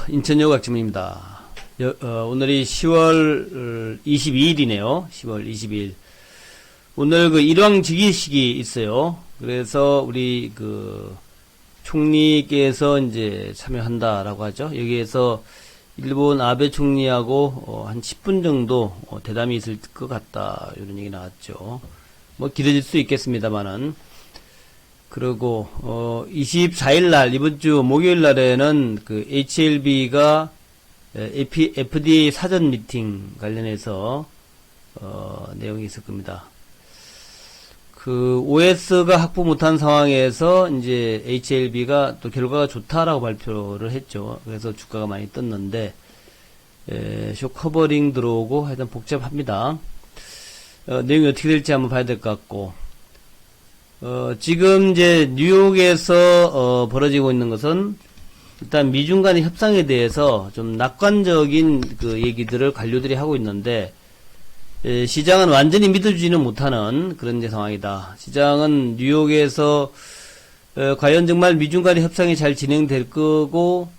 인천여고학점입니다. 오늘이 10월 22일이네요. 10월 22일. 오늘 그 일왕직위식이 있어요. 그래서 우리 총리께서 이제 참여한다라고 하죠. 여기에서 일본 아베 총리하고 한 10분 정도 대담이 있을 것 같다. 이런 얘기 나왔죠. 뭐 길어질 수 있겠습니다만은. 그리고 24일 날 이번 주 목요일 날에는 그 HLB가 FDA 사전 미팅 관련해서 내용이 있을 겁니다. 그 OS가 확보 못한 상황에서 이제 HLB가 또 결과가 좋다라고 발표를 했죠. 그래서 주가가 많이 떴는데 쇼 커버링 들어오고 하여튼 복잡합니다. 내용이 어떻게 될지 한번 봐야 될 것 같고, 지금 이제 뉴욕에서 벌어지고 있는 것은 일단 미중 간의 협상에 대해서 좀 낙관적인 그 얘기들을 관료들이 하고 있는데, 시장은 완전히 믿어주지는 못하는 그런 이제 상황이다. 시장은 뉴욕에서 과연 정말 미중 간의 협상이 잘 진행될 거고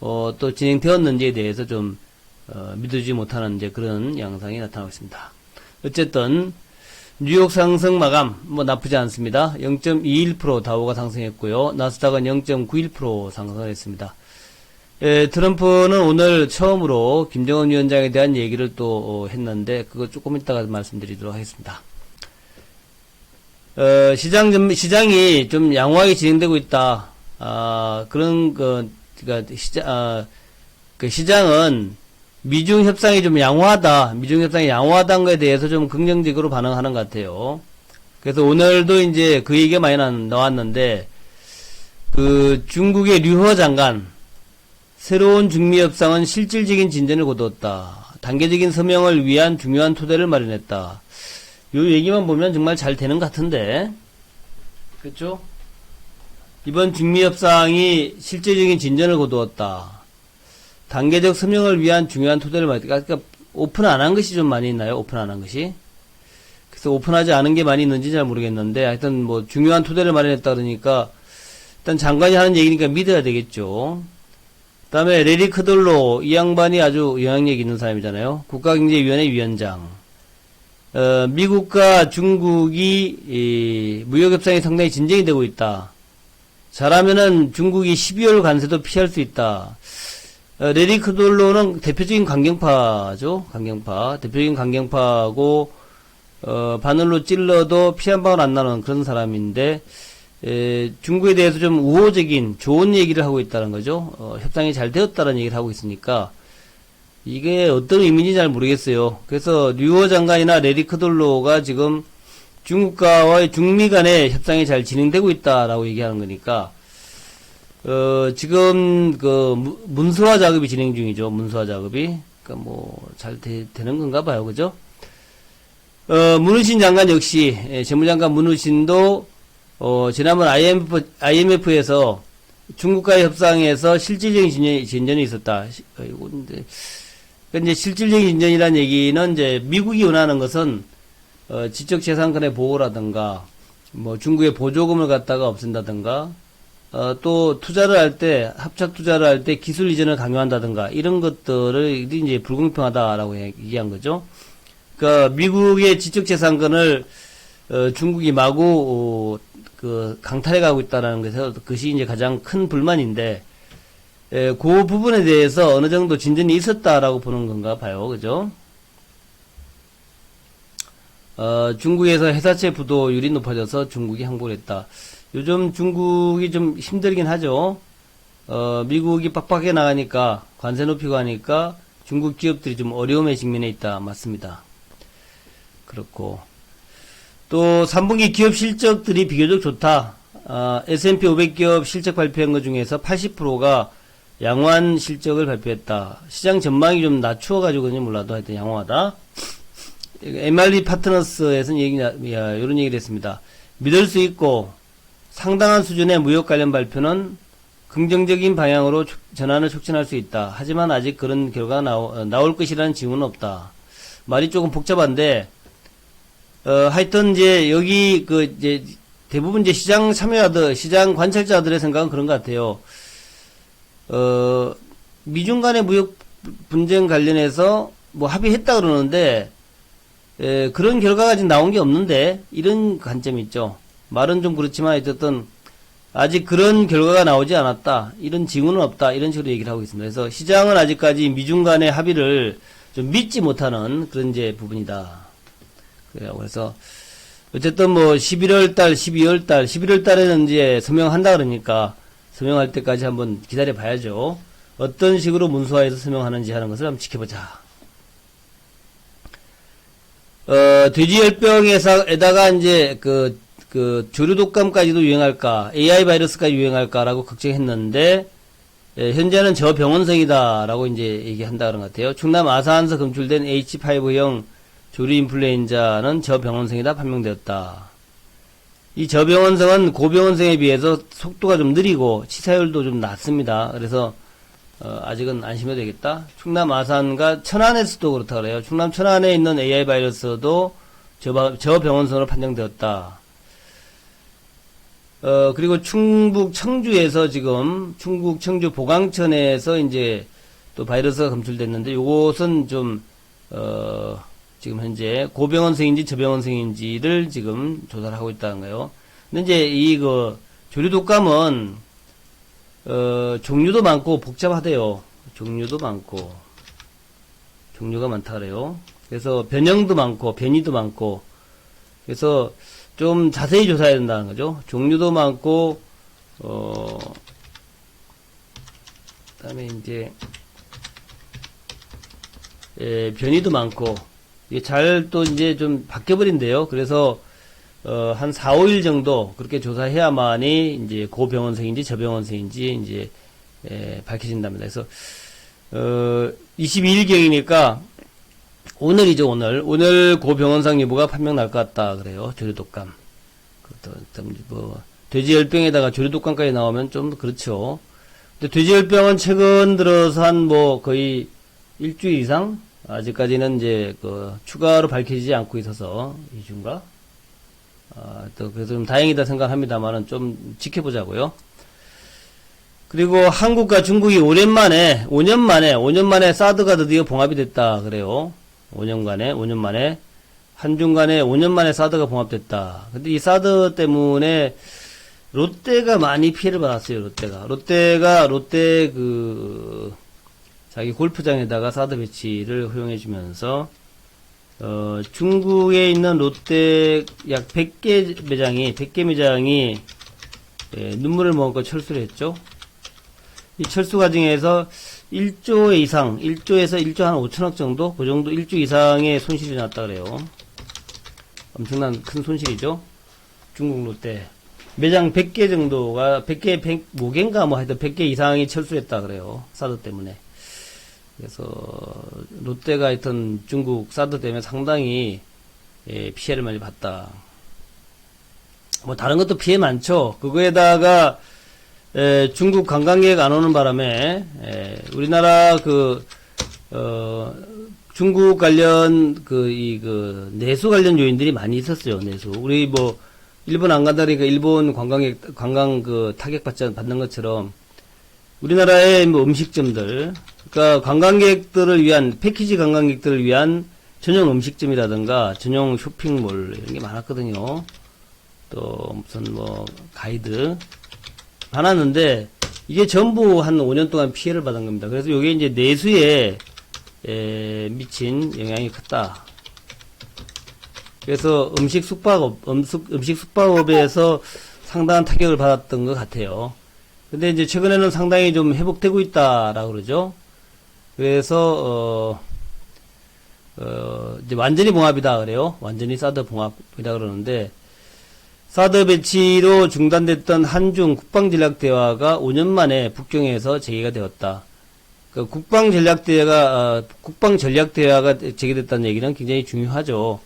또 진행되었는지에 대해서 좀 믿어주지 못하는 이제 그런 양상이 나타나고 있습니다. 어쨌든 뉴욕 상승 마감 뭐 나쁘지 않습니다. 0.21% 다우가 상승했고요. 나스닥은 0.91% 상승을 했습니다. 트럼프는 오늘 처음으로 김정은 위원장에 대한 얘기를 또 했는데 그거 조금 이따가 말씀드리도록 하겠습니다. 시장이 좀 양호하게 진행되고 있다. 시장은 미중 협상이 좀 양호하다. 미중 협상이 양호하다는 거에 대해서 좀 긍정적으로 반응하는 것 같아요. 그래서 오늘도 이제 그 얘기가 많이 나왔는데, 중국의 류허 장관, 새로운 중미 협상은 실질적인 진전을 거두었다. 단계적인 서명을 위한 중요한 토대를 마련했다. 요 얘기만 보면 정말 잘 되는 것 같은데, 그렇죠? 이번 중미 협상이 실질적인 진전을 거두었다. 단계적 서명을 위한 중요한 토대를 마련했다. 그러니까 오픈 안 한 것이 좀 많이 있나요? 오픈 안 한 것이? 그래서 오픈하지 않은 게 많이 있는지 잘 모르겠는데, 하여튼 뭐 중요한 토대를 마련했다 그러니까 일단 장관이 하는 얘기니까 믿어야 되겠죠. 그 다음에 레리 크돌로, 이 양반이 아주 영향력 있는 사람이잖아요. 국가경제위원회 위원장. 미국과 중국이 무역협상이 상당히 진전이 되고 있다. 잘하면은 중국이 12월 관세도 피할 수 있다. 레리 크돌로는 대표적인 강경파죠. 강경파. 대표적인 강경파하고 바늘로 찔러도 피 한 방울 안 나는 그런 사람인데, 중국에 대해서 좀 우호적인 좋은 얘기를 하고 있다는 거죠. 협상이 잘 되었다는 얘기를 하고 있으니까 이게 어떤 의미인지 잘 모르겠어요. 그래서 류허 장관이나 레리 크돌로가 지금 중국과의 중미 간의 협상이 잘 진행되고 있다라고 얘기하는 거니까, 지금 문서화 작업이 진행 중이죠. 문서화 작업이. 그러니까 뭐 잘 되는 건가 봐요. 그죠? 문우신 장관 역시, 재무장관 문우신도 지난번 IMF에서 중국과의 협상에서 실질적인 진전이 있었다. 이제 실질적인 진전이라는 얘기는 이제 미국이 원하는 것은 지적재산권의 보호라든가, 뭐 중국의 보조금을 갖다가 없앤다든가, 또 투자를 할 때, 합작 투자를 할 때 기술 이전을 강요한다든가, 이런 것들을 이제 불공평하다라고 얘기한 거죠. 그러니까 미국의 지적재산권을 중국이 마구 강탈해 가고 있다는 것에서 그것이 이제 가장 큰 불만인데, 그 부분에 대해서 어느 정도 진전이 있었다라고 보는 건가 봐요. 그죠? 중국에서 회사채 부도율이 높아져서 중국이 항복을 했다. 요즘 중국이 좀 힘들긴 하죠. 미국이 빡빡해 나가니까, 관세 높이고 하니까 중국 기업들이 좀 어려움에 직면해 있다. 맞습니다. 그렇고. 또 3분기 기업 실적들이 비교적 좋다. S&P 500기업 실적 발표한 것 중에서 80%가 양호한 실적을 발표했다. 시장 전망이 좀 낮추어가지고는 몰라도 하여튼 양호하다. MRB 파트너스에서는 이런 얘기를 했습니다. 믿을 수 있고 상당한 수준의 무역 관련 발표는 긍정적인 방향으로 전환을 촉진할 수 있다. 하지만 아직 그런 결과가 나올 것이라는 징후는 없다. 말이 조금 복잡한데, 하여튼 이제 여기 이제 대부분 이제 시장 참여자들, 시장 관찰자들의 생각은 그런 것 같아요. 미중 간의 무역 분쟁 관련해서 뭐 합의했다 그러는데 그런 결과가 아직 나온 게 없는데 이런 관점이 있죠. 말은 좀 그렇지만 어쨌든 아직 그런 결과가 나오지 않았다. 이런 징후는 없다. 이런 식으로 얘기를 하고 있습니다. 그래서 시장은 아직까지 미중 간의 합의를 좀 믿지 못하는 그런 이제 부분이다. 그래요. 그래서 어쨌든 뭐 11월 달, 12월 달, 11월 달에는 이제 서명한다 그러니까 서명할 때까지 한번 기다려 봐야죠. 어떤 식으로 문서화해서 서명하는지 하는 것을 한번 지켜보자. 돼지열병에다가 이제 그 조류 독감까지도 유행할까, AI 바이러스까지 유행할까라고 걱정했는데, 현재는 저병원성이다라고 이제 얘기한다 그런 것 같아요. 충남 아산에서 검출된 H5형 조류 인플루엔자는 저병원성이다 판명되었다. 이 저병원성은 고병원성에 비해서 속도가 좀 느리고 치사율도 좀 낮습니다. 그래서 아직은 안심해도 되겠다. 충남 아산과 천안에서도 그렇다 그래요. 충남 천안에 있는 AI 바이러스도 저병원성으로 판정되었다. 그리고 충북 청주에서 지금 충북 청주 보강천에서 이제 또 바이러스가 검출됐는데 요것은 좀 지금 현재 고병원성인지 저병원성인지를 지금 조사를 하고 있다는 거예요. 근데 이제 이 조류 독감은 종류도 많고 복잡하대요. 종류도 많고 종류가 많다 그래요. 그래서 변형도 많고 변이도 많고 그래서 좀 자세히 조사해야 된다는 거죠. 종류도 많고 그다음에 이제 변이도 많고 이게 잘 또 이제 좀 바뀌어버린대요. 그래서 한 4, 5일 정도 그렇게 조사해야만이 이제 고병원성인지 저병원성인지 이제 밝혀진답니다. 그래서 22일경이니까 오늘이죠. 오늘 고병원성 여부가 판명 날 것 같다 그래요. 조류독감. 뭐 돼지열병에다가 조류독감까지 나오면 좀 그렇죠. 근데 돼지열병은 최근 들어서 한 뭐 거의 일주일 이상 아직까지는 이제 추가로 밝혀지지 않고 있어서 2주인가? 또 그래서 좀 다행이다 생각합니다만은 좀 지켜보자고요. 그리고 한국과 중국이 5년 만에 사드가 드디어 봉합이 됐다 그래요. 5년 만에 한중 간에 5년 만에 사드가 봉합됐다. 근데 이 사드 때문에 롯데가 많이 피해를 받았어요. 롯데 자기 골프장에다가 사드 배치를 허용해주면서 중국에 있는 롯데 약 100개 매장이 눈물을 머금고 철수를 했죠. 이 철수 과정에서 1조 이상, 1조에서 1조 한 5천억 정도? 그 정도 1조 이상의 손실이 났다 그래요. 엄청난 큰 손실이죠. 중국 롯데. 매장 100개 정도가, 105개인가 뭐 하여튼 100개 이상이 철수했다 그래요. 사드 때문에. 그래서 롯데가 하여튼 중국 사드 때문에 상당히 피해를 많이 봤다. 뭐 다른 것도 피해 많죠. 그거에다가 중국 관광객 안 오는 바람에 우리나라 중국 관련 내수 관련 요인들이 많이 있었어요. 내수. 우리 뭐 일본 안 간다 그러니까 일본 관광 타격 받는 것처럼 우리나라의 뭐 음식점들, 그러니까 패키지 관광객들을 위한 전용 음식점이라든가 전용 쇼핑몰 이런 게 많았거든요. 또 무슨 뭐 가이드 많았는데 이게 전부 한 5년 동안 피해를 받은 겁니다. 그래서 이게 이제 내수에 미친 영향이 컸다. 그래서 음식 숙박업에서 상당한 타격을 받았던 것 같아요. 근데 이제 최근에는 상당히 좀 회복되고 있다라고 그러죠. 그래서 이제 완전히 봉합이다 그래요. 완전히 사드 봉합이다 그러는데 사드 배치로 중단됐던 한중 국방전략대화가 5년 만에 북경에서 재개가 되었다. 국방전략대화가 재개됐다는 얘기는 굉장히 중요하죠.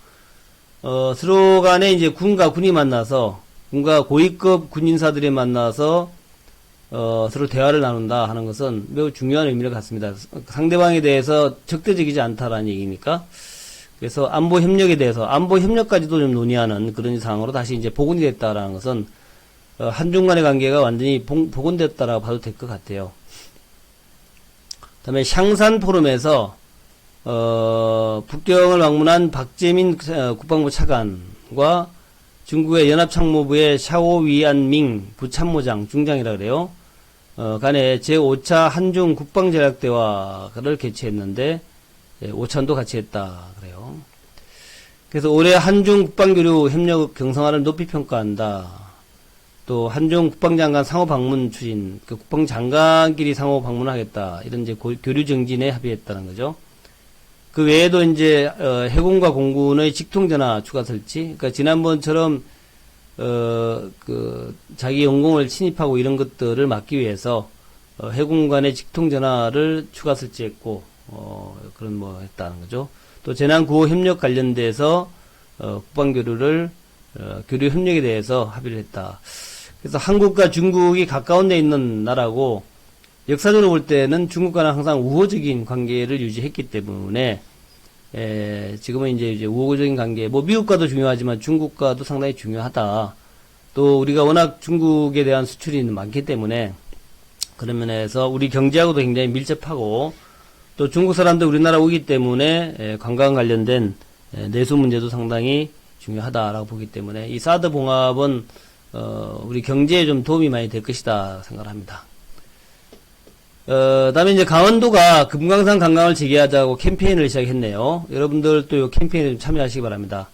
서로 간에 이제 군과 군이 만나서, 군과 고위급 군인사들이 만나서, 서로 대화를 나눈다 하는 것은 매우 중요한 의미를 갖습니다. 상대방에 대해서 적대적이지 않다라는 얘기니까. 그래서 안보 협력에 대해서, 안보 협력까지도 좀 논의하는 그런 상황으로 다시 이제 복원이 됐다라는 것은, 한중 간의 관계가 완전히 복원됐다라고 봐도 될 것 같아요. 다음에 샹산 포럼에서 북경을 방문한 박재민 국방부 차관과 중국의 연합참모부의 샤오위안밍 부참모장 중장이라 그래요. 간에 제5차 한중 국방전략대화를 개최했는데, 예, 오찬도 같이 했다 그래요. 그래서 올해 한중 국방교류 협력 경성화를 높이 평가한다. 또 한중 국방장관 상호 방문 추진, 그 국방장관끼리 상호 방문하겠다. 이런 이제 교류 정진에 합의했다는 거죠. 그 외에도 이제 해군과 공군의 직통전화 추가 설치. 그러니까 지난번처럼 자기 영공을 침입하고 이런 것들을 막기 위해서 해군 간의 직통전화를 추가 설치했고 그런 뭐 했다는 거죠. 또 재난 구호 협력 관련돼서 국방 교류 협력에 대해서 합의를 했다. 그래서 한국과 중국이 가까운 데 있는 나라고 역사적으로 볼 때는 중국과는 항상 우호적인 관계를 유지했기 때문에 지금은 이제 우호적인 관계, 뭐 미국과도 중요하지만 중국과도 상당히 중요하다. 또 우리가 워낙 중국에 대한 수출이 많기 때문에 그런 면에서 우리 경제하고도 굉장히 밀접하고 또 중국 사람들 우리나라 오기 때문에 관광 관련된 내수 문제도 상당히 중요하다라고 보기 때문에 이 사드 봉합은 우리 경제에 좀 도움이 많이 될 것이다 생각을 합니다. 다음에 이제 강원도가 금강산 관광을 재개하자고 캠페인을 시작했네요. 여러분들 또 이 캠페인에 좀 참여하시기 바랍니다.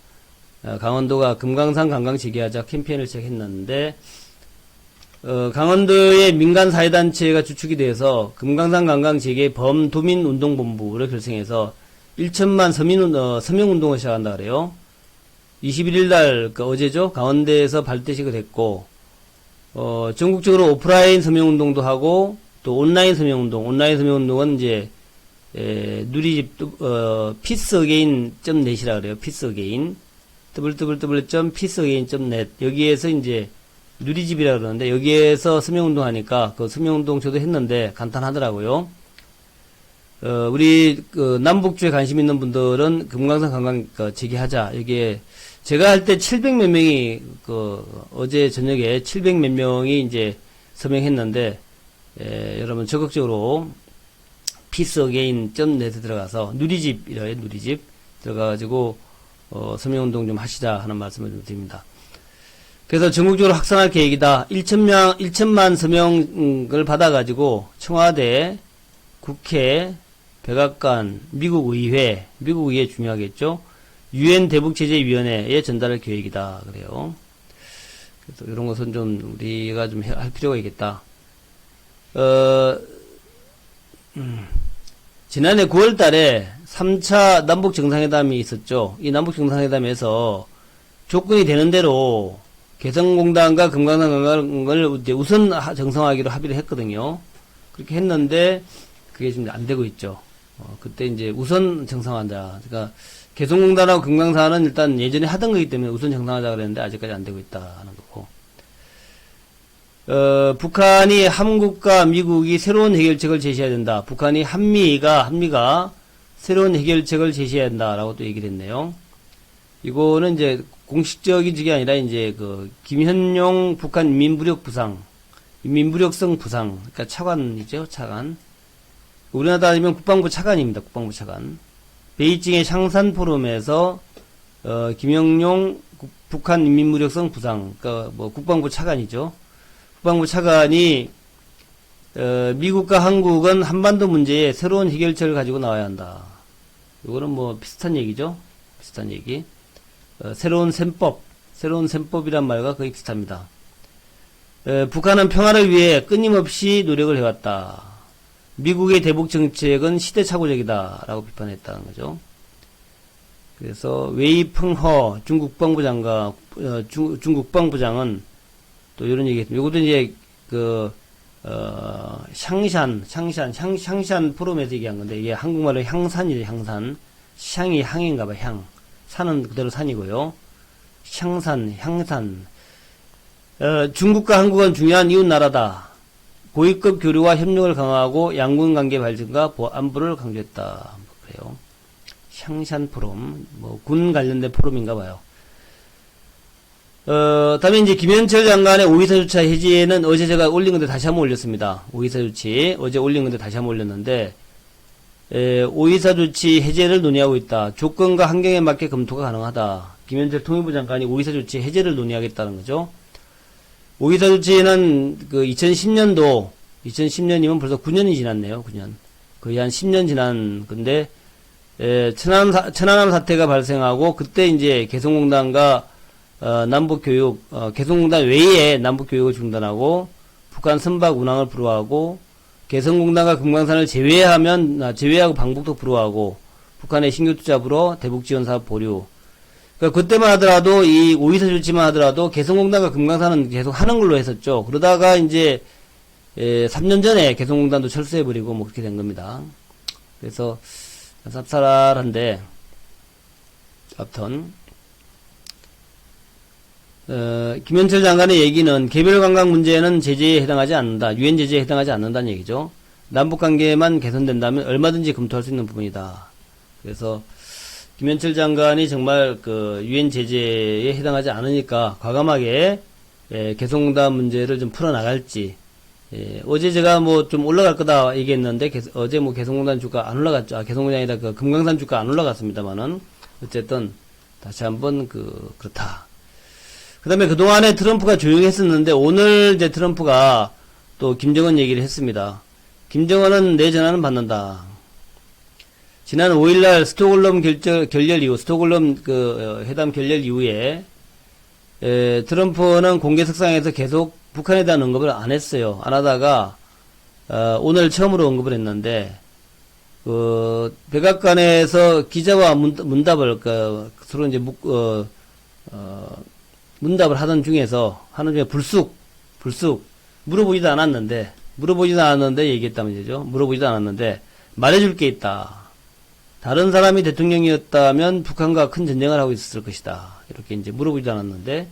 강원도가 금강산 관광 재개하자 캠페인을 시작했는데, 강원도의 민간사회단체가 주축이 돼서 금강산 관광 재개 범도민운동본부를 결성해서 1천만 서명운동을 시작한다 그래요. 21일날, 어제죠? 강원도에서 발대식을 했고, 전국적으로 오프라인 서명운동도 하고, 또 온라인 서명운동은 이제, 누리집, peaceagain.net이라 그래요. peaceagain. www.peaceagain.net. 여기에서 이제, 누리집이라 그러는데, 여기에서 서명운동 하니까, 그 서명운동 저도 했는데, 간단하더라고요. 우리, 남북주에 관심 있는 분들은 금강산 관광, 재개하자. 여기에, 제가 할 때 700몇 명이, 어제 저녁에 700몇 명이 이제 서명했는데, 여러분 적극적으로 peaceagain.net에 들어가서 누리집이라요. 누리집 들어가가지고 서명운동 좀 하시자 하는 말씀을 좀 드립니다. 그래서 전국적으로 확산할 계획이다. 1천만 서명을 받아가지고 청와대, 국회, 백악관, 미국 의회 중요하겠죠. UN 대북제재위원회에 전달할 계획이다. 그래요. 그래서 이런 것은 좀 우리가 좀 할 필요가 있겠다. 지난해 9월 달에 3차 남북정상회담이 있었죠. 이 남북정상회담에서 조건이 되는 대로 개성공단과 금강산 관광을 우선 정상화하기로 합의를 했거든요. 그렇게 했는데 그게 지금 안 되고 있죠. 그때 이제 우선 정상화한다. 그러니까 개성공단하고 금강산은 일단 예전에 하던 거기 때문에 우선 정상화하자 그랬는데 아직까지 안 되고 있다 하는 거고. 북한이 한국과 미국이 새로운 해결책을 제시해야 된다. 북한이 한미가 새로운 해결책을 제시해야 한다라고 또 얘기를 했네요. 이거는 이제 공식적인 적이 아니라 이제 김현용 북한 인민무력성 부상, 그러니까 차관이죠, 차관. 우리나라 따지면 국방부 차관입니다, 국방부 차관. 베이징의 샹산 포럼에서 김영용 북한 인민무력성 부상, 그러니까 뭐 국방부 차관이죠. 국방부 차관이 미국과 한국은 한반도 문제에 새로운 해결책을 가지고 나와야 한다. 이거는 뭐 비슷한 얘기죠. 비슷한 얘기. 새로운 셈법이란 말과 거의 비슷합니다. 북한은 평화를 위해 끊임없이 노력을 해왔다. 미국의 대북 정책은 시대착오적이다 라고 비판했다는 거죠. 그래서 웨이펑허 중국 국방부장은 또 이런 얘기 했습니다. 요것도 이제 샹샨 포럼에서 얘기한 건데 이게 한국말로 향산이죠. 향산. 샹이 향인가 봐. 향. 산은 그대로 산이고요. 향산. 중국과 한국은 중요한 이웃 나라다. 고위급 교류와 협력을 강화하고 양군 관계 발전과 안보를 강조했다. 그래요. 샹샨 포럼, 뭐 군 관련된 포럼인가 봐요. 다음에 이제 김현철 장관의 오이사주차 해지에는 어제 제가 올린 건데 다시 한번 올렸습니다. 오이사주치 어제 올린 건데 다시 한번 올렸는데 오이사 조치 해제를 논의하고 있다. 조건과 환경에 맞게 검토가 가능하다. 김현철 통일부 장관이 오이사 조치 해제를 논의하겠다는 거죠. 오이사 조치는 그 2010년이면 벌써 9년이 지났네요. 9년. 거의 한 10년 지난 건데, 천안함 사태가 발생하고, 그때 이제 개성공단과, 개성공단 외에 남북교육을 중단하고, 북한 선박 운항을 불허하고, 개성공단과 금강산을 제외하고 방북도 불허하고, 북한의 신규 투자 불허, 대북 지원 사업 보류. 그러니까 그때만 하더라도, 이 오이사 조치만 하더라도, 개성공단과 금강산은 계속 하는 걸로 했었죠. 그러다가 이제, 3년 전에 개성공단도 철수해버리고, 뭐 그렇게 된 겁니다. 그래서, 쌉쌀한데, 아무튼, 김현철 장관의 얘기는 개별 관광 문제는 제재에 해당하지 않는다. 유엔 제재에 해당하지 않는다는 얘기죠. 남북 관계만 개선된다면 얼마든지 검토할 수 있는 부분이다. 그래서 김현철 장관이 정말 그 유엔 제재에 해당하지 않으니까 과감하게 개성공단 문제를 좀 풀어나갈지. 어제 제가 뭐 좀 올라갈 거다 얘기했는데 어제 뭐 개성공단 주가 안 올라갔죠. 개성공단이 아니라 그 금강산 주가 안 올라갔습니다만은 어쨌든 다시 한번 그렇다. 그 다음에 그동안에 트럼프가 조용히 했었는데, 오늘 이제 트럼프가 또 김정은 얘기를 했습니다. 김정은은 내 전화는 받는다. 지난 5일날 스톡홀름 결렬 이후, 스톡홀름 회담 결렬 이후에, 트럼프는 공개석상에서 계속 북한에 대한 언급을 안 했어요. 안 하다가, 오늘 처음으로 언급을 했는데, 백악관에서 기자와 문답을, 서로 이제 문답을 하는 중에 불쑥 물어보지도 않았는데 얘기했다면 되죠. 물어보지도 않았는데 말해줄 게 있다. 다른 사람이 대통령이었다면 북한과 큰 전쟁을 하고 있었을 것이다. 이렇게 이제 물어보지도 않았는데,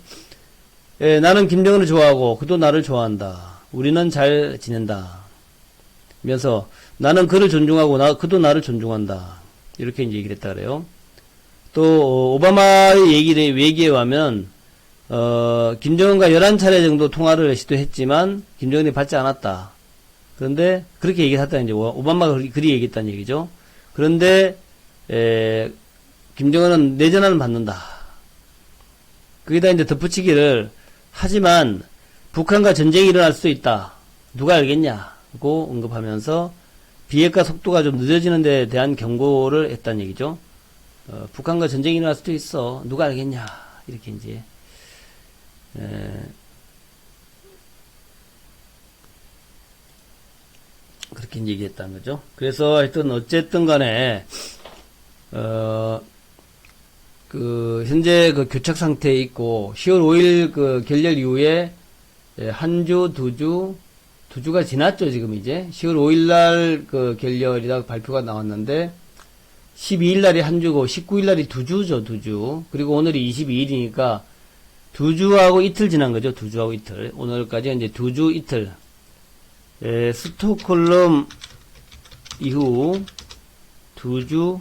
나는 김정은을 좋아하고 그도 나를 좋아한다. 우리는 잘 지낸다. 면서 나는 그를 존중하고 그도 나를 존중한다. 이렇게 이제 얘기를 했다 그래요. 또 오바마의 얘기에 의하면 김정은과 11차례 정도 통화를 시도했지만 김정은이 받지 않았다. 그런데 그렇게 얘기했다는 이제 오바마가 그리 얘기했다는 얘기죠. 그런데 김정은은 내 전화는 받는다. 거기다 이제 덧붙이기를, 하지만 북한과 전쟁이 일어날 수도 있다. 누가 알겠냐고 언급하면서 비핵화 속도가 좀 늦어지는 데 대한 경고를 했다는 얘기죠. 북한과 전쟁이 일어날 수도 있어. 누가 알겠냐. 이렇게 이제 그렇게 얘기했다는 거죠. 그래서 하여튼 어쨌든 간에 현재 교착 상태에 있고 10월 5일 결렬 이후에 한 주, 두 주가 지났죠. 지금 이제 10월 5일 날 결렬이라고 발표가 나왔는데 12일 날이 한 주고 19일 날이 두 주죠. 두 주. 그리고 오늘이 22일이니까 두 주하고 이틀 지난 거죠. 두 주하고 이틀. 오늘까지 이제 두 주 이틀. 스톡홀름 이후 두 주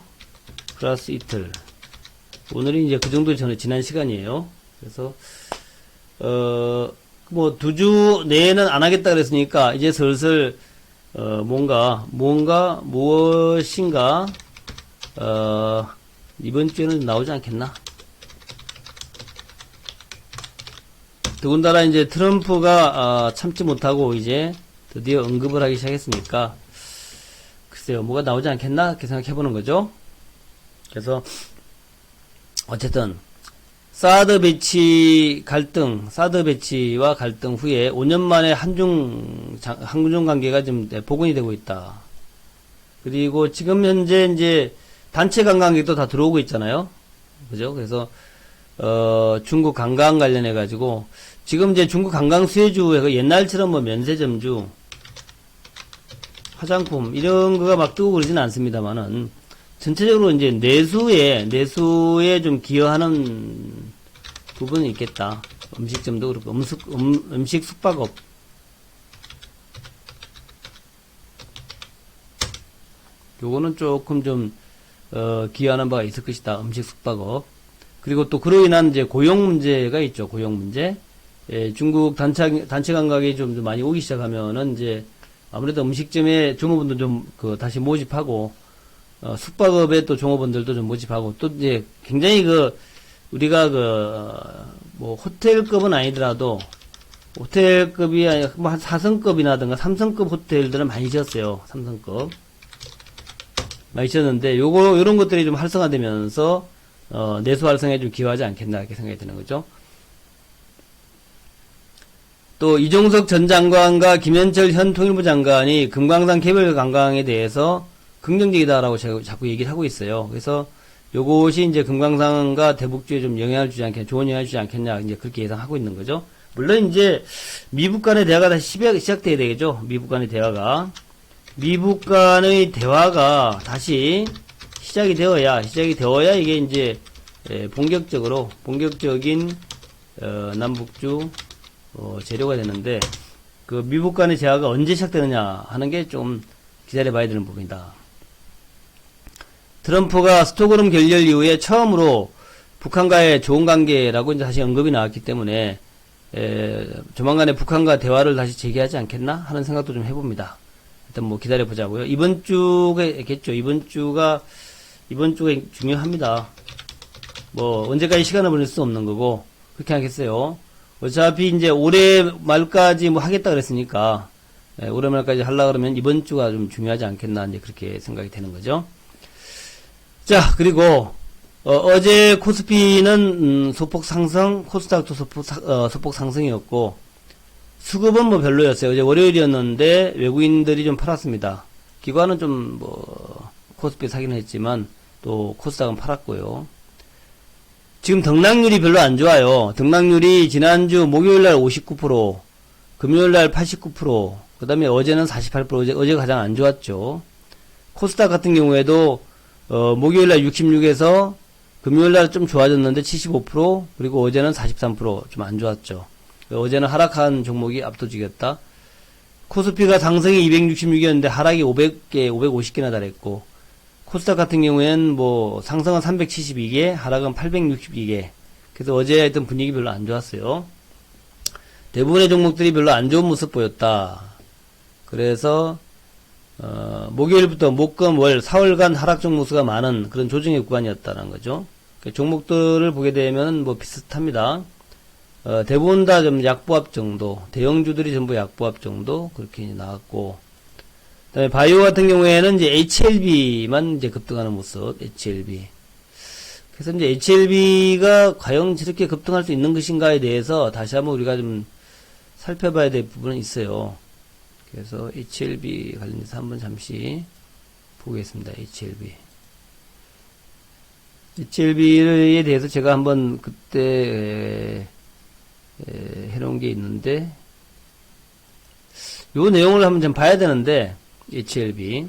플러스 이틀. 오늘이 이제 그 정도 전에 지난 시간이에요. 그래서 뭐 두 주 내에는 안 하겠다 그랬으니까 이제 슬슬 무엇인가 이번 주에는 나오지 않겠나? 더군다나 이제 트럼프가 참지 못하고 이제 드디어 언급을 하기 시작했으니까 글쎄요, 뭐가 나오지 않겠나? 이렇게 생각해보는 거죠. 그래서 어쨌든 사드 배치와 갈등 후에 5년 만에 한중 관계가 좀 복원이 되고 있다. 그리고 지금 현재 이제 단체 관광객도 다 들어오고 있잖아요. 그죠? 그래서 중국 관광 관련해 가지고 지금 이제 중국 관광 수혜주에 옛날처럼 뭐 면세점주, 화장품 이런 거가 막 뜨고 그러지는 않습니다만은 전체적으로 이제 내수에 좀 기여하는 부분이 있겠다. 음식점도 그렇고 음식 숙박업. 요거는 조금 좀 기여하는 바가 있을 것이다. 음식 숙박업. 그리고 또 그로 인한 이제 고용 문제가 있죠. 고용 문제. 중국 단체 관광이 좀 많이 오기 시작하면은 이제 아무래도 음식점에 종업원들 좀 다시 모집하고 숙박업의 또 종업원들도 좀 모집하고, 또 이제 굉장히 우리가 뭐 호텔급은 아니더라도, 호텔급이 아니라 뭐 한 4성급이라든가 3성급 호텔들은 많이 지었어요. 3성급. 많이 지었는데, 요런 것들이 좀 활성화되면서, 내수 활성화에 좀 기여하지 않겠나, 이렇게 생각이 드는 거죠. 또, 이종석 전 장관과 김현철 현 통일부 장관이 금강산 개별 관광에 대해서 긍정적이다라고 제가 자꾸 얘기를 하고 있어요. 그래서 요것이 이제 금강산과 대북주에 좀 영향을 주지 않겠냐, 좋은 영향을 주지 않겠냐, 이제 그렇게 예상하고 있는 거죠. 물론 이제 미국 간의 대화가 다시 시작돼야 되겠죠. 미국 간의 대화가. 미국 간의 대화가 다시 시작이 되어야 이게 이제 본격적인 남북주 재료가 되는데, 그 미국 간의 대화가 언제 시작되느냐 하는 게 좀 기다려봐야 되는 부분이다. 트럼프가 스톡홀름 결렬 이후에 처음으로 북한과의 좋은 관계라고 이제 다시 언급이 나왔기 때문에 조만간에 북한과 대화를 다시 재개하지 않겠나 하는 생각도 좀 해봅니다. 일단 뭐 기다려보자고요. 이번 주겠죠. 이번 주가 중요합니다. 뭐 언제까지 시간을 보낼 수 없는 거고 그렇게 하겠어요. 어차피 이제 올해 말까지 뭐 하겠다 그랬으니까 올해 말까지 하려고 그러면 이번 주가 좀 중요하지 않겠나 이제 그렇게 생각이 되는 거죠. 자, 그리고 어제 코스피는 소폭 상승, 코스닥도 소폭 상승이었고, 수급은 뭐 별로였어요. 어제 월요일이었는데 외국인들이 좀 팔았습니다. 기관은 좀 코스피 사기는 했지만 또 코스닥은 팔았고요. 지금 등락률이 별로 안 좋아요. 등락률이 지난주 목요일날 59%, 금요일날 89%, 그 다음에 어제는 48%, 어제가 가장 안 좋았죠. 코스닥 같은 경우에도 목요일날 66에서 금요일날 좀 좋아졌는데 75%, 그리고 어제는 43%, 좀 안 좋았죠. 어제는 하락한 종목이 압도적이었다. 코스피가 상승이 266이었는데 하락이 550개나 달했고, 코스닥 같은 경우에는 뭐 상승은 372개, 하락은 862개. 그래서 어제 하여튼 분위기 별로 안 좋았어요. 대부분의 종목들이 별로 안 좋은 모습 보였다. 그래서 목요일부터 목금 월 4월간 하락 종목수가 많은 그런 조정의 구간이었다는 거죠. 종목들을 보게 되면 뭐 비슷합니다. 대부분 다 좀 약보합 정도, 대형주들이 전부 약보합 정도 그렇게 나왔고, 그다음에 바이오 같은 경우에는 이제 HLB만 이제 급등하는 모습, HLB. 그래서 이제 HLB가 과연 저렇게 급등할 수 있는 것인가에 대해서 다시 한번 우리가 좀 살펴봐야 될 부분은 있어요. 그래서 HLB 관련해서 한번 잠시 보겠습니다. HLB에 대해서 제가 한번 그때 해놓은 게 있는데, 요 내용을 한번 좀 봐야 되는데, HLB.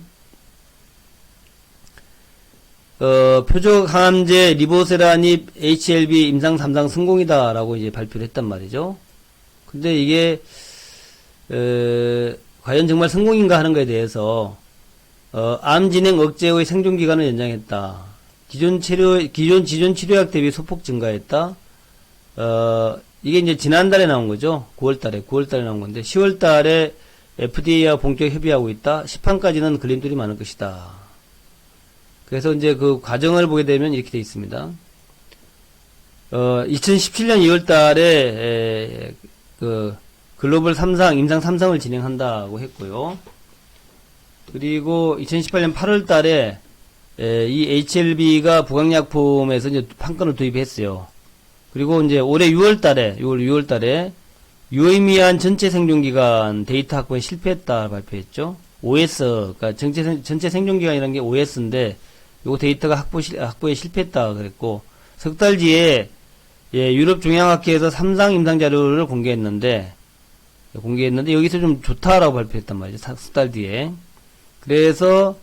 표적 항암제 리보세라닙 HLB 임상 3상 성공이다라고 이제 발표를 했단 말이죠. 근데 이게, 과연 정말 성공인가 하는 것에 대해서, 암 진행 억제의 생존 기간을 연장했다. 기존 치료약 대비 소폭 증가했다. 이게 이제 지난달에 나온 거죠. 9월달에 나온 건데, 10월달에 FDA와 본격 협의하고 있다. 시판까지는 걸림돌이 많을 것이다. 그래서 이제 그 과정을 보게 되면 이렇게 되어 있습니다. 2017년 2월달에 그 글로벌 3상, 임상 3상을 진행한다고 했고요. 그리고 2018년 8월달에 이 HLB가 부강약품에서 이제 판권을 도입했어요. 그리고 이제 올해 6월달에 유의미한 전체 생존기간 데이터 확보에 실패했다 발표했죠. OS, 그러니까 전체 생존기간이라는 게 OS인데, 요거 데이터가 확보에 실패했다 그랬고, 석 달 뒤에 유럽 종양학회에서 3상 임상 자료를 공개했는데 여기서 좀 좋다라고 발표했단 말이죠. 석 달 뒤에. 그래서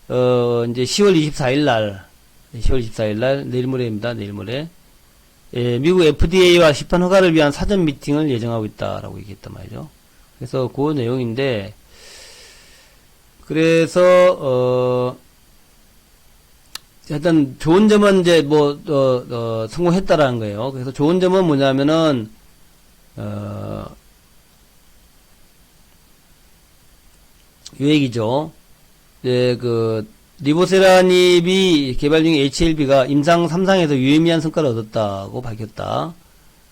이제 10월 24일 날 내일 모레입니다. 내일 모레. 미국 FDA와 시판 허가를 위한 사전 미팅을 예정하고 있다라고 얘기했단 말이죠. 그래서 그 내용인데, 그래서 일단 좋은 점은 이제 성공했다라는 거예요. 그래서 좋은 점은 뭐냐면은 요 얘기죠. 이제 리보세라닙이 개발 중인 HLB가 임상 3상에서 유의미한 성과를 얻었다고 밝혔다.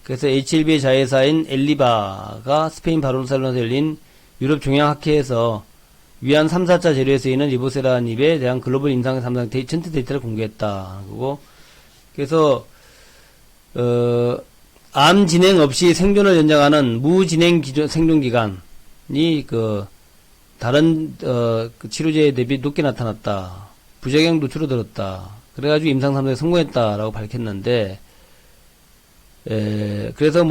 그래서 HLB의 자회사인 엘리바가 스페인 바르셀로나에서 열린 유럽 종양학회에서 위안 3, 4차 재료에 쓰이는 리보세라닙에 대한 글로벌 임상 3상 전체 데이터를 공개했다. 그리고 그래서 암 진행 없이 생존을 연장하는 무진행 생존 기간이 다른 그 치료제 대비 높게 나타났다. 부작용도 줄어들었다. 그래가지고 임상 3상에 성공했다라고 밝혔는데, 그래서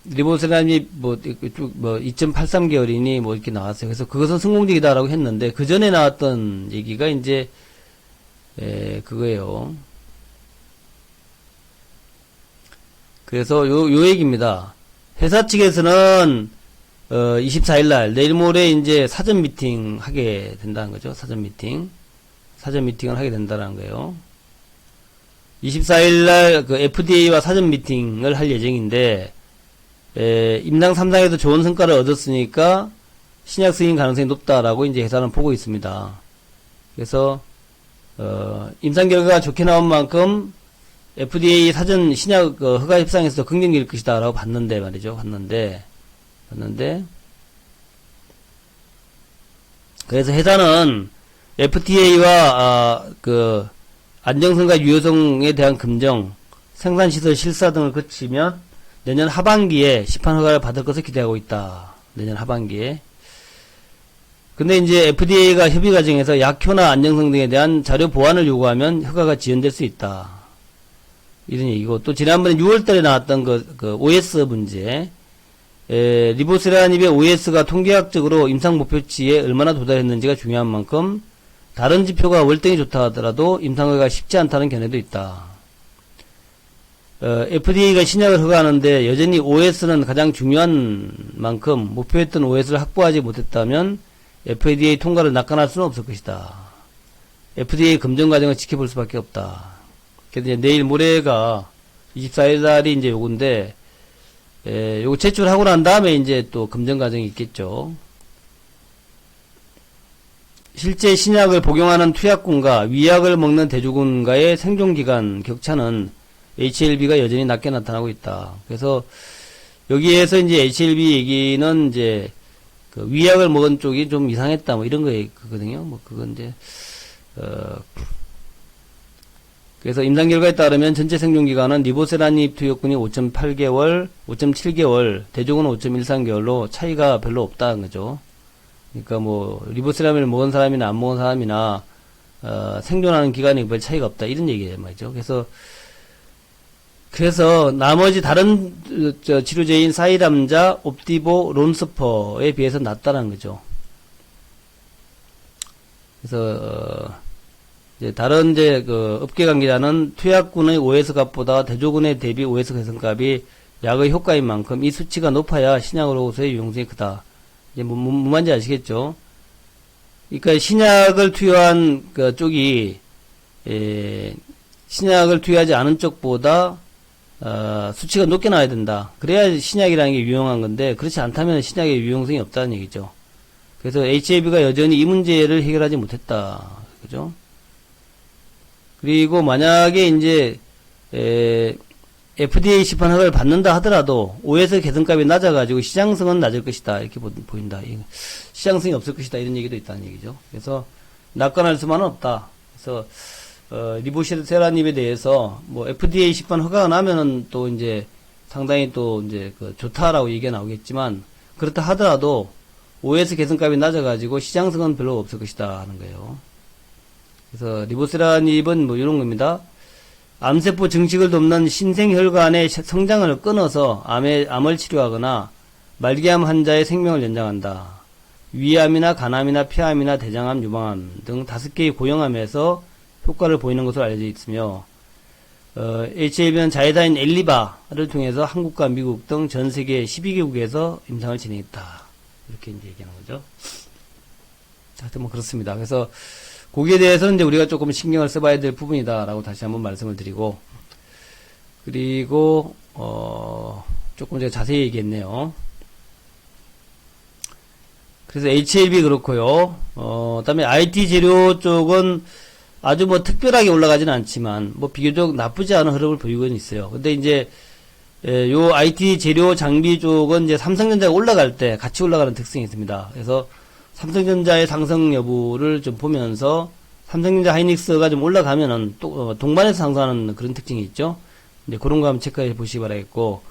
리보세라닙 2.83개월이니 이렇게 나왔어요. 그래서 그것은 성공적이다라고 했는데, 그 전에 나왔던 얘기가 이제, 그거예요. 그래서 요 얘기입니다. 회사 측에서는 24일날 내일 모레 이제 사전 미팅 하게 된다는 거죠. 사전 미팅을 하게 된다는 거예요. 24일날 그 FDA와 사전 미팅을 할 예정인데 임상 3상에서 좋은 성과를 얻었으니까 신약 승인 가능성이 높다라고 이제 회사는 보고 있습니다. 그래서 임상 결과가 좋게 나온 만큼 FDA 사전 신약 허가 협상에서 긍정적일 것이다라고 봤는데 말이죠. 봤는데 그래서 회사는 FDA와 안정성과 유효성에 대한 검정, 생산시설 실사 등을 거치면 내년 하반기에 시판 허가를 받을 것을 기대하고 있다. 내년 하반기에. 근데 이제 FDA가 협의 과정에서 약효나 안정성 등에 대한 자료 보완을 요구하면 허가가 지연될 수 있다. 이런 얘기고, 또 지난번에 6월달에 나왔던 그 OS 문제, 리보세라닙의 OS가 통계학적으로 임상 목표치에 얼마나 도달했는지가 중요한 만큼 다른 지표가 월등히 좋다 하더라도 임상허가가 쉽지 않다는 견해도 있다. FDA가 신약을 허가하는데 여전히 OS는 가장 중요한 만큼 목표했던 OS를 확보하지 못했다면 FDA 통과를 낙관할 수는 없을 것이다. FDA 검증 과정을 지켜볼 수밖에 없다. 그래서 이제 내일 모레가 24일 날이 이제 요건데, 요거 제출하고 난 다음에 이제 또 검증 과정이 있겠죠. 실제 신약을 복용하는 투약군과 위약을 먹는 대조군과의 생존기간 격차는 HLB가 여전히 낮게 나타나고 있다. 그래서 여기에서 이제 HLB 얘기는 이제 그 위약을 먹은 쪽이 좀 이상했다 뭐 이런 거거든요. 그건 이제 그래서 임상 결과에 따르면 전체 생존기간은 리보세라닙 투약군이 5.8개월, 5.7개월, 대조군은 5.13개월로 차이가 별로 없다는 거죠. 그러니까 리보세라닙을 먹은 사람이나 안 먹은 사람이나 생존하는 기간이 별 차이가 없다 이런 얘기예요, 말이죠. 그래서 나머지 다른 치료제인 사이람자, 옵디보, 론스퍼에 비해서 낫다는 거죠. 그래서 이제 다른 업계 관계자는 투약군의 OS 값보다 대조군의 대비 OS 개선값이 약의 효과인 만큼 이 수치가 높아야 신약으로서의 유용성이 크다. 이제 뭔 말인지 아시겠죠? 그러니까 신약을 투여한 쪽이 신약을 투여하지 않은 쪽보다 수치가 높게 나와야 된다. 그래야 신약이라는 게 유용한 건데 그렇지 않다면 신약의 유용성이 없다는 얘기죠. 그래서 HAB가 여전히 이 문제를 해결하지 못했다. 그죠? 그리고 만약에 이제 FDA 시판 허가를 받는다 하더라도 OS 개선값이 낮아가지고 시장성은 낮을 것이다 이렇게 보인다. 시장성이 없을 것이다 이런 얘기도 있다는 얘기죠. 그래서 낙관할 수만은 없다. 그래서 리보세라닙에 대해서 FDA 시판 허가가 나면은 또 이제 상당히 또 이제 좋다라고 얘기가 나오겠지만 그렇다 하더라도 OS 개선값이 낮아가지고 시장성은 별로 없을 것이다 하는 거예요. 그래서 리보세라닙은 이런 겁니다. 암세포 증식을 돕는 신생혈관의 성장을 끊어서 암을 치료하거나 말기암 환자의 생명을 연장한다. 위암이나 간암이나 폐암이나 대장암, 유방암 등 5개의 고형암에서 효과를 보이는 것으로 알려져 있으며 HAB는 자회사인 엘리바를 통해서 한국과 미국 등 전 세계 12개국에서 임상을 진행했다. 이렇게 이제 얘기하는 거죠. 하여튼 그렇습니다. 그래서 거기에 대해서는 이제 우리가 조금 신경을 써봐야 될 부분이다라고 다시 한번 말씀을 드리고, 그리고 조금 제가 자세히 얘기했네요. 그래서 HLB 그렇고요. 그다음에 IT 재료 쪽은 아주 뭐 특별하게 올라가지는 않지만 뭐 비교적 나쁘지 않은 흐름을 보이고는 있어요. 근데 이제 요 IT 재료 장비 쪽은 이제 삼성전자가 올라갈 때 같이 올라가는 특성이 있습니다. 그래서 삼성전자의 상승 여부를 좀 보면서 삼성전자 하이닉스가 좀 올라가면은 또 동반해서 상승하는 그런 특징이 있죠. 이제 그런 거 한번 체크해 보시기 바라겠고,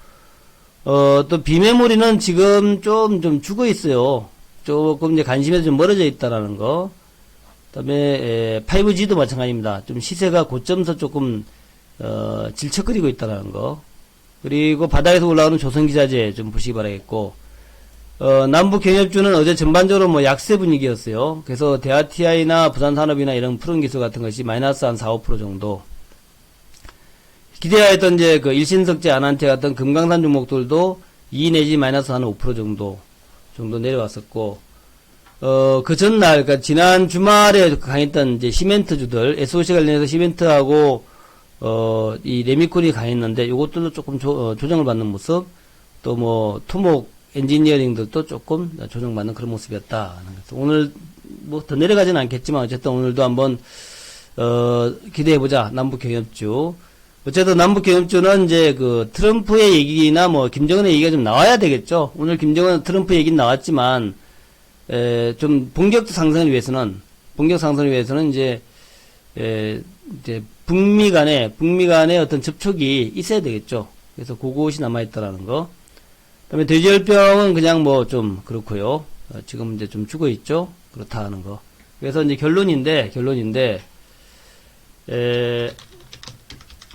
또 비메모리는 지금 좀 죽어 있어요. 조금 이제 관심에서 좀 멀어져 있다라는 거. 그다음에 5G도 마찬가지입니다. 좀 시세가 고점서 조금 질척거리고 있다라는 거. 그리고 바닥에서 올라오는 조선기자재 좀 보시기 바라겠고, 남북 경협주는 어제 전반적으로 뭐 약세 분위기였어요. 그래서 대하TI나 부산산업이나 이런 푸른기술 같은 것이 마이너스 한 4, 5% 정도. 기대하였던 이제 그 일신석재, 아난테 같은 금강산 종목들도 2 내지 마이너스 한 5% 정도 내려왔었고, 그 전날, 그러니까 지난 주말에 강했던 이제 시멘트주들, SOC 관련해서 시멘트하고, 이 레미콘이 강했는데, 요것들도 조금 조정을 받는 모습, 또 뭐, 토목, 엔지니어링들도 조금 조정받는 그런 모습이었다. 그래서 오늘 뭐 더 내려가지는 않겠지만 어쨌든 오늘도 한번 기대해보자. 남북 경협주. 어쨌든 남북 경협주는 이제 그 트럼프의 얘기나 뭐 김정은의 얘기가 좀 나와야 되겠죠. 오늘 김정은 트럼프 얘기는 나왔지만 좀 본격 상승을 위해서는 이제 북미 간의 어떤 접촉이 있어야 되겠죠. 그래서 그것이 남아있다라는 거. 그다음에 돼지열병은 그냥 뭐 좀 그렇고요. 지금 이제 좀 죽어 있죠. 그렇다 하는 거. 그래서 이제 결론인데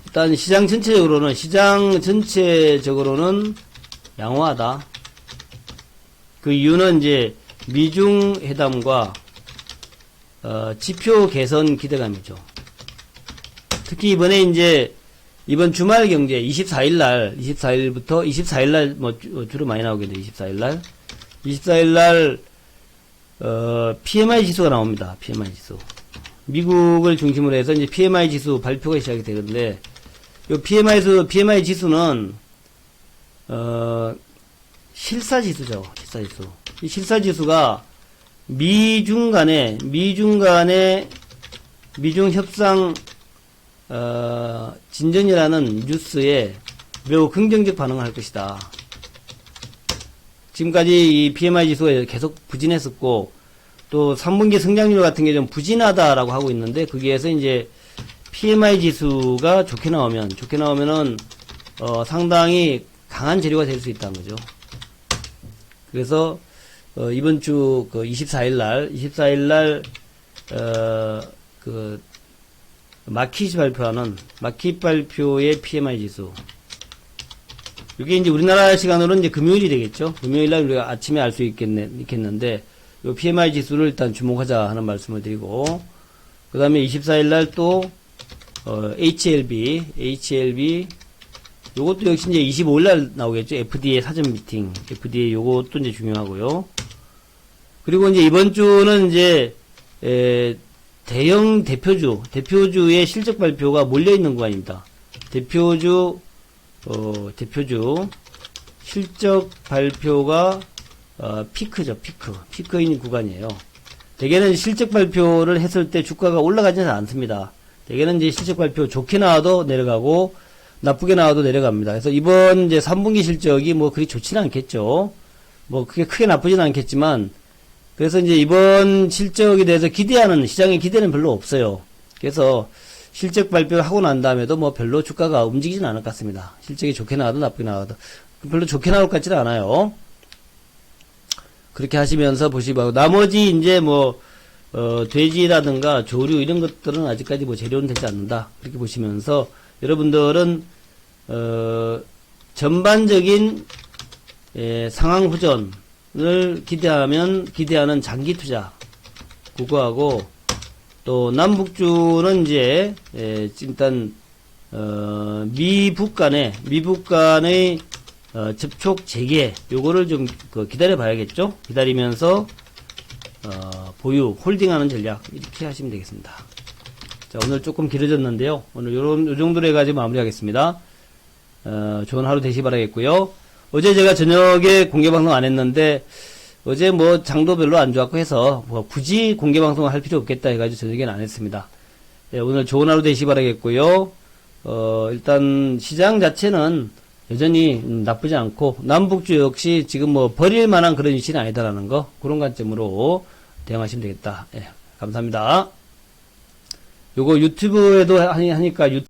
일단 시장 전체적으로는 양호하다. 그 이유는 이제 미중 회담과 지표 개선 기대감이죠. 특히 이번 주말 경제 24일날 뭐 주로 많이 나오겠네. 24일날 PMI 지수가 나옵니다. PMI 지수. 미국을 중심으로 해서 이제 PMI 지수 발표가 시작이 되는데, 요 PMI 지수는 실사지수죠. 실사지수. 이 실사지수가 미중 협상 진전이라는 뉴스에 매우 긍정적 반응을 할 것이다. 지금까지 이 PMI 지수가 계속 부진했었고, 또 3분기 성장률 같은 게 좀 부진하다라고 하고 있는데, 거기에서 이제 PMI 지수가 좋게 나오면은, 상당히 강한 재료가 될 수 있다는 거죠. 그래서, 이번 주, 24일날, 마킷이 발표하는, 마킷 발표의 PMI 지수. 이게 이제 우리나라 시간으로는 이제 금요일이 되겠죠. 금요일날 우리가 아침에 알 수 있겠는데, 요 PMI 지수를 일단 주목하자 하는 말씀을 드리고, 그 다음에 24일날 또, HLB, 요것도 역시 이제 25일날 나오겠죠. FDA 사전 미팅. FDA 요것도 이제 중요하고요. 그리고 이제 이번 주는 이제, 대형 대표주의 실적 발표가 몰려있는 구간입니다. 대표주 실적 발표가, 피크죠, 피크인 구간이에요. 대개는 실적 발표를 했을 때 주가가 올라가지는 않습니다. 대개는 이제 실적 발표 좋게 나와도 내려가고, 나쁘게 나와도 내려갑니다. 그래서 이번 이제 3분기 실적이 뭐 그리 좋지는 않겠죠. 뭐 그게 크게 나쁘지는 않겠지만, 그래서 이제 이번 실적에 대해서 시장의 기대는 별로 없어요. 그래서 실적 발표를 하고 난 다음에도 뭐 별로 주가가 움직이지는 않을 것 같습니다. 실적이 좋게 나와도 나쁘게 나와도. 별로 좋게 나올 것 같지는 않아요. 그렇게 하시면서 보시기 바라고. 나머지 이제 뭐, 돼지라든가 조류 이런 것들은 아직까지 뭐 재료는 되지 않는다. 그렇게 보시면서 여러분들은, 전반적인, 상황 후전을 기대하는 장기 투자. 그거하고, 또 남북주는 이제, 일단, 미북 간의 접촉 재개, 요거를 좀 기다려 봐야겠죠? 기다리면서, 보유, 홀딩하는 전략, 이렇게 하시면 되겠습니다. 자, 오늘 조금 길어졌는데요. 오늘 요 정도로 해가지고 마무리하겠습니다. 좋은 하루 되시기 바라겠고요. 어제 제가 저녁에 공개방송 안 했는데, 어제 뭐 장도 별로 안 좋았고 해서 뭐 굳이 공개 방송을 할 필요 없겠다 해가지고 저녁에는 안 했습니다. 예, 오늘 좋은 하루 되시기 바라겠고요. 일단 시장 자체는 여전히 나쁘지 않고 남북주 역시 지금 뭐 버릴 만한 그런 위치는 아니다라는 거, 그런 관점으로 대응하시면 되겠다. 예, 감사합니다. 요거 유튜브에도 하니까